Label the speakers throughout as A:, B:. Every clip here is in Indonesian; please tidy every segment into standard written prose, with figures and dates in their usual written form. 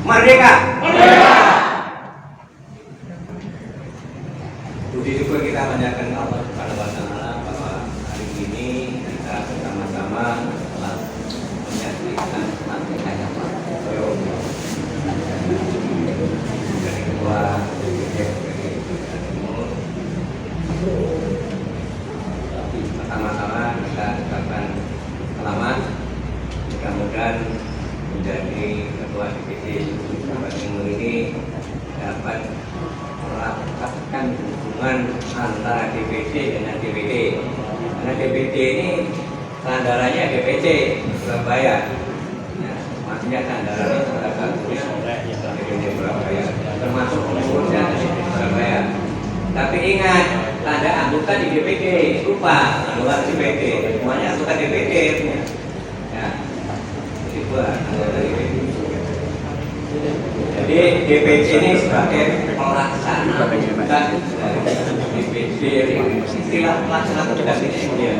A: Merdeka! Merdeka! Puji syukur kita panjatkan Allah Subhanahu wa taala bahwa hari ini kita bersama-sama telah menyaksikan lantikannya Pak Yoyo dari Ketua DPD Timur. Pertama-tama kita ucapkan selamat, mudah-mudahan menjadi Ketua DPD Jawa Timur ini dapat merapatkan hubungan antara DPD dengan DPD. Karena DPD ini sandarannya DPC Surabaya. Ya, maksudnya sandarannya salah satunya DPD Surabaya, termasuk pengurusnya DPD Surabaya. Tapi ingat, ada anggota di DPD, lupa anggota DPD, semuanya anggota DPD. Ya, itu anggota DPD. Jadi DPC ini sebagai pelaksana tugas dari DPD, istilah pelaksana tugas ini dia.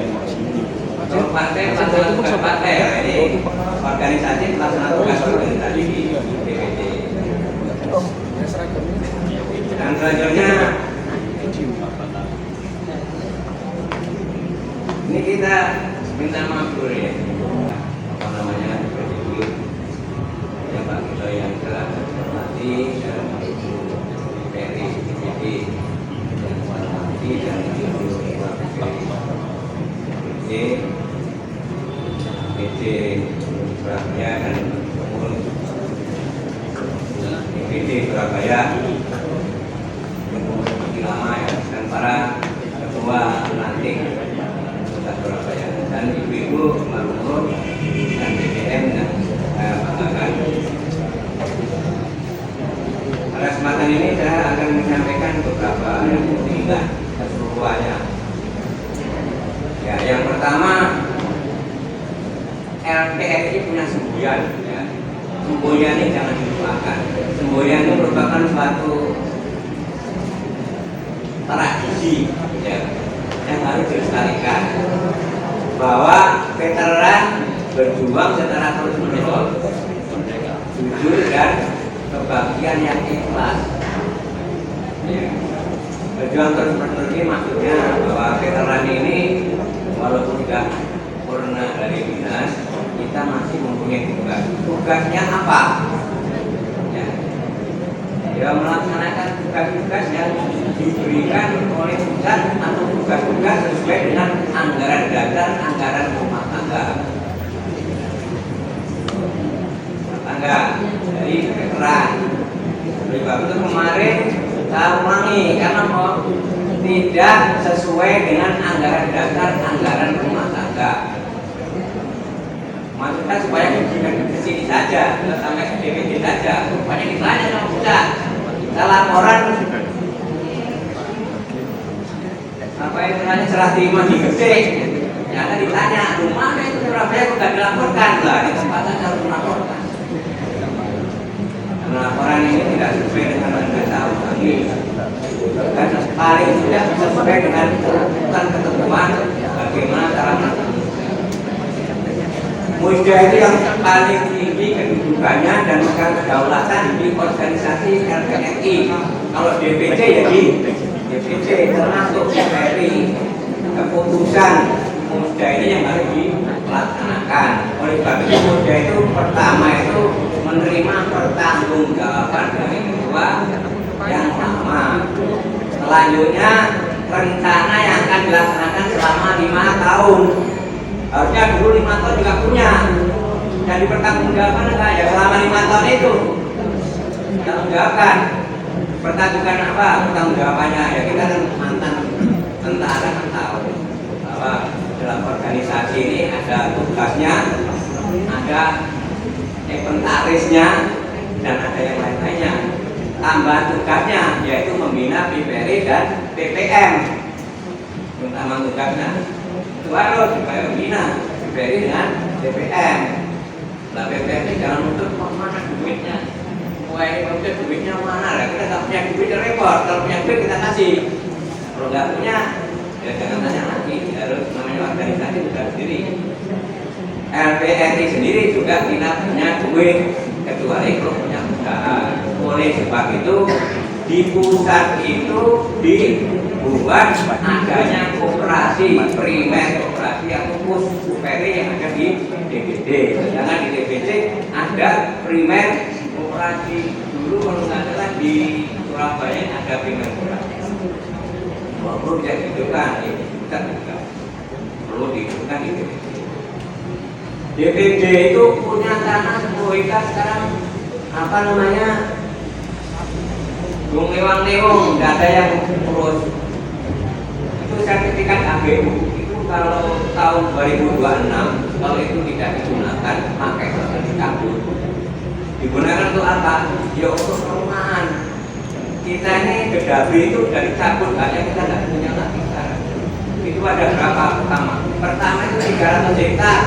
A: Kalau partai pelaksana tugas partai, ini organisasi pelaksana tugas organisasi di DPD. Dan selanjutnya ini kita minta maaf dulu ya, apa namanya, ya Pak kita yang telah hormati dan Ibu Peri DPD dan Warmati dan Ibu DPD Surabaya dan pengurus DPD Surabaya lama ya, dan para ketua ranting Kota Surabaya dan ibu-ibu Marumur dan BBM dan banggakan. Pada kesempatan ini saya akan menyampaikan beberapa yang penting keseluruhannya. Ya, yang pertama, LPSI punya semboyan. Ya. Semboyan ini jangan dilupakan. Semboyan itu merupakan suatu tradisi ya, yang harus dilestarikan, bahwa veteran berjuang secara terus-menerus, jujur dan kebahagiaan yang ikhlas. Ya. Berjuang terus-menerus ini maksudnya bahwa veteran ini walaupun tidak purna dari dinas, kita masih mempunyai tugas. Tugasnya apa? Ya, melaksanakan tugas-tugas yang diberikan oleh pusat atau tugas-tugas sesuai dengan anggaran dasar, anggaran rumah tangga. Dari veteran. Oleh sebab itu kemarin saya ulangi karena mau tidak sesuai dengan anggaran dasar, anggaran rumah tangga. Maksudnya supaya kita ke sini saja, tidak sampai ke DPD saja. Rupanya ditanya sama pusat. Kita laporan apa istilahnya serah terima di gede. Ternyata ditanya, mana itu Surabaya kok tidak dilaporkan? Lah, di tempatnya harus melaporkan. Laporan ini tidak sesuai dengan anda tahu lagi. Karena paling tidak sesuai dengan ketentuan bagaimana cara melakukan. Musda itu yang paling tinggi kedudukannya dan megang kedaulatan di organisasi LPSI. Kalau DPC ya di DPC, termasuk DPRI. Keputusan Musda ini yang harus dilaksanakan. Oleh sebab itu Musda itu pertama itu menerima pertanggungjawaban dari ketua yang lama. Selanjutnya rencana yang akan dilaksanakan selama 5 tahun. Harusnya dulu 5 tahun juga punya. Dan dipertanggungjawabkan enggak ya selama 5 tahun itu. Pertanggungjawabkan. Pertanggungan apa? Pertanggungjawabannya ya kita kan mantan tentara kan tahu bahwa dalam organisasi ini ada tugasnya, ada inventarisnya, dan ada yang lain-lainnya. Tambahan tugasnya yaitu membina PPRI dan PPM. Utama tugasnya itu harus supaya membina PPRI dengan PPM. Nah PPM ini jangan nuntut mana duitnya. Wah ini nuntut duitnya mana lah? Kita tak punya duit repot. Kalau punya duit kita kasih. Kalau nggak punya ya jangan tanya lagi. Harus namanya organisasi juga sendiri. LPSI sendiri juga kita punya duit, kecuali kalau punya kewirausahaan. Oleh sebab itu di pusat itu dibuat adanya koperasi primer, koperasi atau pusperi yang ada di DPD. Sedangkan di DPD ada primer koperasi. Dulu kalau nggak salah di Surabaya ada primer koperasi. Perlu bisa dihidupkan, kita juga perlu dihidupkan di DPD. DPD itu punya tanah 10 hektar sekarang apa namanya? Gung lewang-lewong, tidak ada yang urus. Itu sertifikat ABU itu kalau tahun 2026 kalau itu tidak digunakan pakai dicabut. Digunakan untuk apa? Ya untuk perumahan. Kita ini Gedabi itu dari cabut, hanya kita tidak punya lagi sekarang. Itu ada berapa pertama? Pertama itu 300 hektar.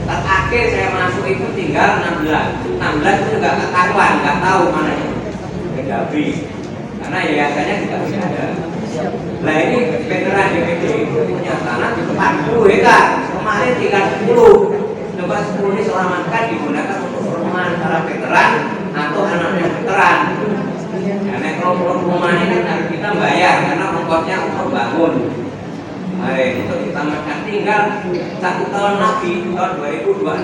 A: Terakhir saya masuk itu tinggal 16. 16 itu juga ketahuan, nggak tahu mananya Gedabi. Karena yayasannya tidak bisa ada. Nah ini veteran DPD punya tanah 40 hektar. Kemarin tinggal 10. Coba 10 ini selamatkan digunakan untuk perumahan para veteran atau anaknya veteran. Karena kalau perumahan ini kan harus kita bayar karena ongkosnya untuk bangun. Untuk ditamatkan tinggal 1 tahun lagi, tahun 2026.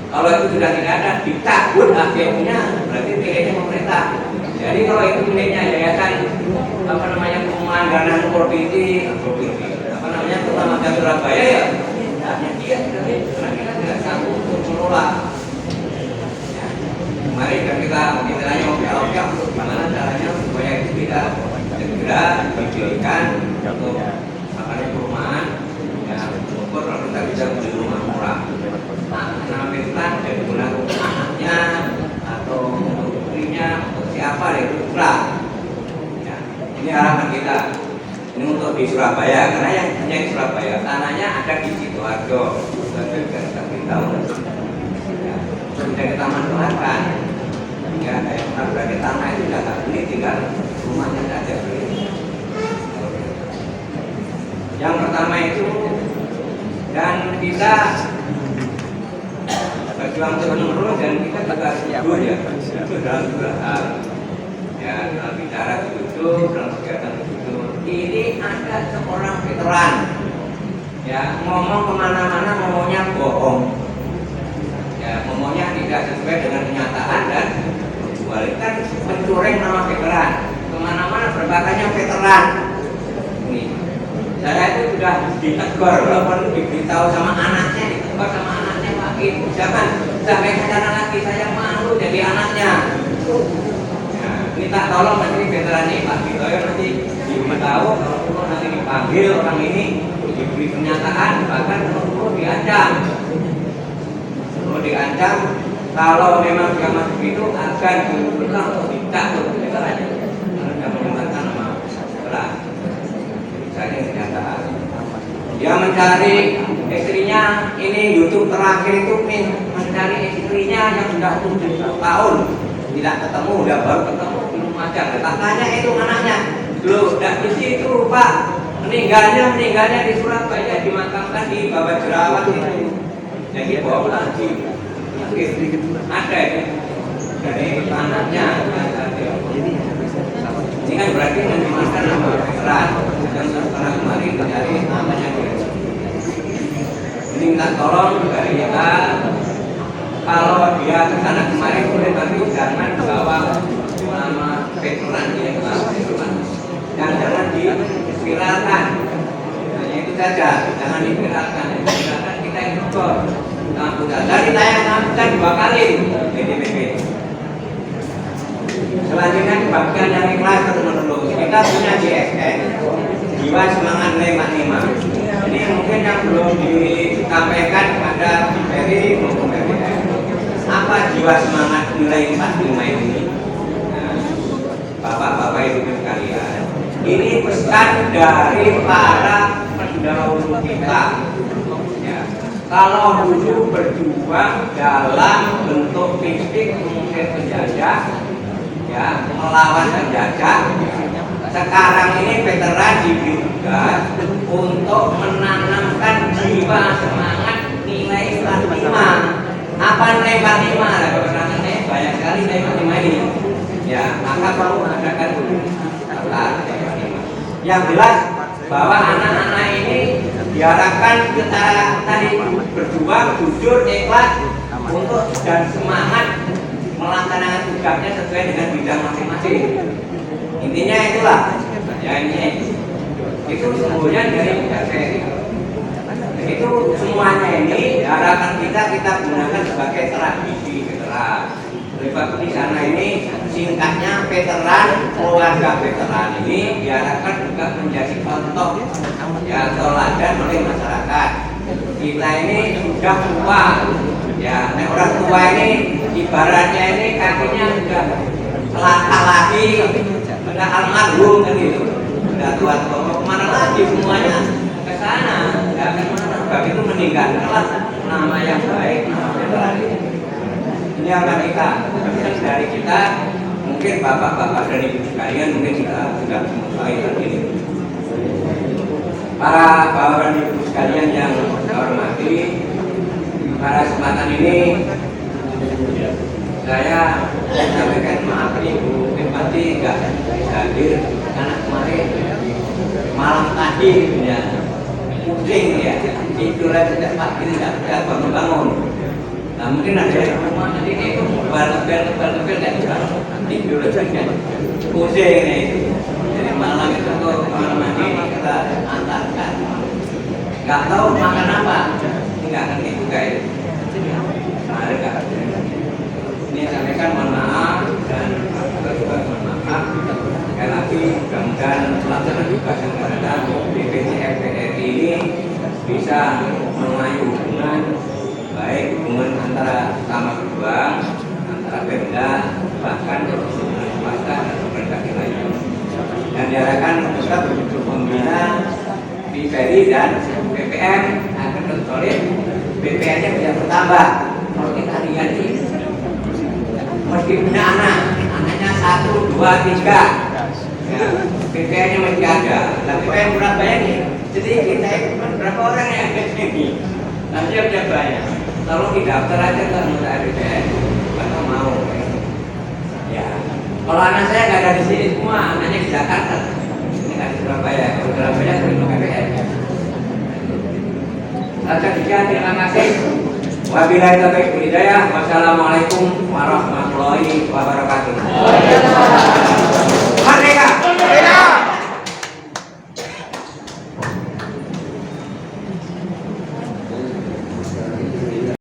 A: Kalau itu sudah tidak ada, dicabut ABU-nya, berarti miliknya pemerintah. Jadi kalau itu miliknya yayasan apa namanya perumahan dana provinsi, apa namanya Kecamatan Surabaya ya, hanya dia karena kita tidak sanggup untuk mengelola. Mari kita istilahnya oke untuk bagaimana caranya supaya itu tidak segera diberikan untuk apa namanya perumahan yang ukur kalau kita bisa beli rumah murah. Nah, memang jadi guna untuk anaknya atau untuk istrinya, untuk siapa ya itu kurang. Ya, ini harapan kita. Ini untuk di Surabaya, karena yang punya di Surabaya tanahnya ada di Sidoarjo, sebagai tahun. Ya, sudah kita manfaatkan. Ya, kayak berarti tanah itu sudah tak beli, tinggal rumahnya saja beli. Yang pertama itu, dan kita berjuang terus dan kita juga jujur ya, itu dalam dua hal. Ya, dalam bicara jujur, dalam kegiatan jujur. Ini ada seorang veteran, ya ngomong kemana-mana ngomongnya bohong, ya ngomongnya tidak sesuai dengan kenyataan dan kan mencoreng nama veteran, kemana-mana berbakatnya veteran. Ini saya itu sudah ditegur, walaupun diberitahu sama anaknya, ditegur sama anaknya lagi, jangan sampai ke sana lagi, saya malu jadi anaknya. Ya, minta tolong nanti veteran ini Pak Bitoyo nanti diberitahu, kalau nanti dipanggil orang ini diberi pernyataan, bahkan perlu diancam, kalau memang dia masuk itu akan diusulkan untuk dicabut veterannya karena tidak menggunakan nama veteran. Misalnya kenyataan dia mencari istrinya, ini YouTube terakhir itu mencari istrinya yang sudah 7 tahun tidak ketemu, udah baru ketemu belum aja. Katanya itu anaknya loh, tidak di situ Pak, meninggalnya di Surabaya, dimakamkan di Bawah Jerawat itu. Jadi bohong lagi. Ada itu dari anaknya. Ini kan berarti mencemarkan nama veteran yang sekarang kemarin dari namanya. Ini minta tolong dari kita, kalau dia ke sana kemarin boleh, tapi jangan bawa nama veteran dia ke veteran. Dan jangan diviralkan. Hanya itu saja, jangan diviralkan. Diviralkan kita yang betul. Dari tayang-tayang 2 kali DPP. Selanjutnya kebagian yang ikhlas terus. Kita punya JSN, jiwa semangat 55. Ini mungkin yang belum disampaikan kepada Ferry maupun BPM. Apa jiwa semangat nilai 45 ini? Nah, Bapak-bapak ibu sekalian, ini pesan dari para pendahulu kita. Kalau dulu berjuang dalam bentuk fisik mungkin penjajah, ya melawan penjajah. Sekarang ini veteran diberi tugas untuk menanamkan jiwa semangat nilai 45. Apa nilai 45? Banyak sekali nilai 45 ini. Yang jelas bahwa anak-anak ini diharapkan kita tadi berjuang, jujur, ikhlas untuk dan semangat melaksanakan tugasnya sesuai dengan bidang masing-masing. Intinya itulah, ya ini itu semuanya dari PPRI. Itu semuanya ini harapan kita gunakan sebagai tradisi veteran. Sebab di sana ini singkatnya veteran, keluarga veteran ini diharapkan juga menjadi contoh ya teladan oleh masyarakat. Kita ini sudah tua, ya orang tua ini ibaratnya ini kakinya sudah selangkah lagi, sudah almarhum kan gitu, sudah tua kemana lagi semuanya ke sana, ya kemana? Sebab itu meninggalkanlah nama yang baik, nama veteran ini. Ini akan kita dari kita, mungkin bapak-bapak dan ibu sekalian mungkin kita sudah mengetahui hal ini. Para bapak dan ibu sekalian yang saya hormati, pada kesempatan ini saya sampaikan maaf nih Bu Bupati nggak bisa hadir karena kemarin malam tadi ya pusing ya tidurnya tidak pagi tidak bisa bangun-bangun. Nah mungkin ada yang rumah nanti itu bal-bal nggak bisa tidur aja pusing nih. Jadi malam itu tuh malam ini kita antarkan. Nggak tahu makan apa, nggak ngerti juga ya. Mari nggak. Ini sampaikan mohon maaf dan juga mohon maaf. Sekali lagi mudah-mudahan pelaksanaan tugas yang akan datang DPC FPRI ini bisa mengayu hubungan baik hubungan antara sama berjuang antara Pemda bahkan swasta dan organisasi lainnya. Dan diharapkan tetap membina PPRI dan BPM agar terus solid. BPM-nya bisa bertambah. Kalau kita lihat ini meski punya anaknya 1, 2, 3 ya, BPM-nya masih ada. Tapi yang Surabaya nih jadi kita itu berapa orang yang ada di sini nanti ada banyak. Tolong didaftar aja ke anggota BPM kalau mau ya. Kalau anak saya nggak ada di sini semua, anaknya di Jakarta ini kan di Surabaya. Kalau Surabaya terima BPM. Terima kasih. Wabillahi taufiq wal hidayah. Wassalamualaikum warahmatullahi wabarakatuh.